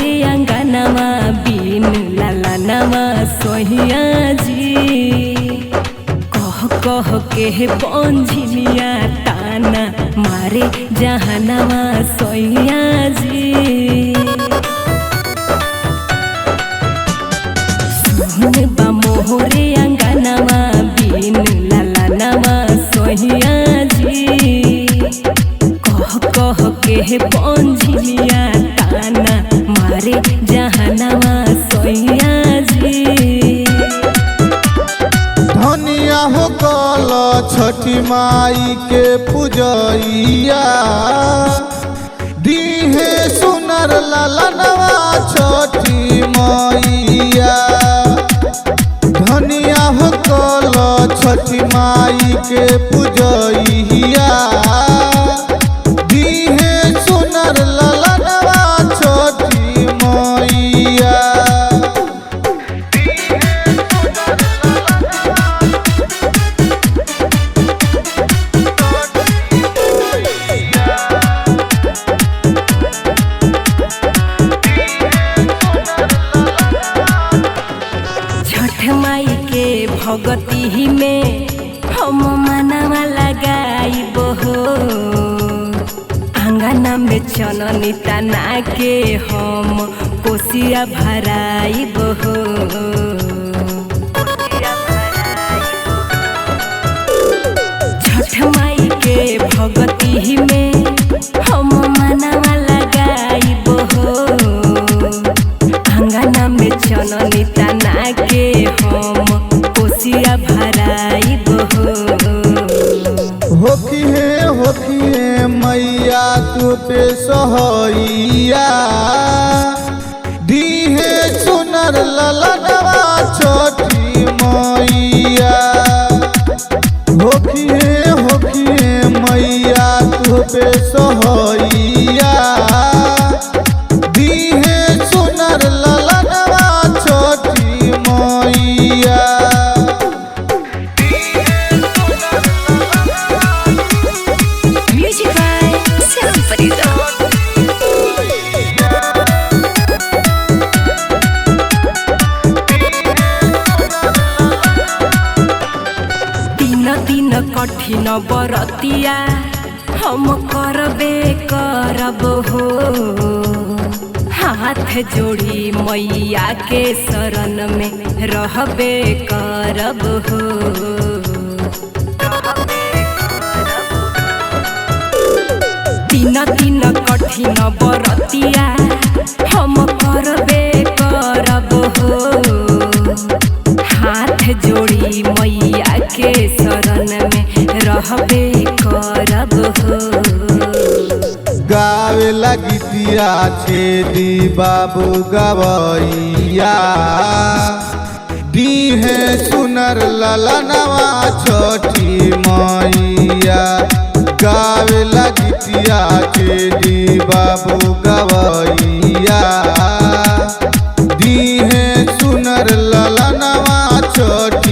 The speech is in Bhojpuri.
मोहरे अंगनवा बीन ललनवा सोहिया जी। कह कह के बंझिनिया ताना मारे जहनवा सोहिया जी। सुन बा मोहरे अंगनवा बीन ललनवा सोहिया जी। कह कह के बंझिनिया ताना मारे जहनवा सोहिया जी। धनिया हो कल छठी माई के पूजैया। दीहे सुनर ललनवा छठी मैया। धनिया हो कल छठी माई के पूजैया। दीहे सुनर ललनवा छठी मैया। छठ माई के भगती में हम मनवा लगाइब हो। आंगना में चननी तना के हम कोसिया भराइब हो। छठ माई के भगती में हम मनवा लगाइब हो। आंगना में चननी तना के हम कोसिया भराइब हो। होखी है मैया तू पे सहैया। दीहे सुनर ललनवा छठी मैया। होखी है मैया तू पे सहैया। दीहे सुनर ललनवा छठी मैया। Music by Sam Farida। तीन दिन कठिन बरतिया हम करबे करब हो। हाथ जोड़ी मैया के शरण में रहबे करब हो। तीन दिन कठिन बरतिया हम करबे करब हो। हाथ जोड़ी मैया के शरण में रहबे करब हो। गावे लगी दिया छेदी बाबू गवैया। दीहे सुनर ललनवा छठी मैया। गावे लगी दिया छेदी बाबू गवैया। दीहे सुनर ललनवा छठी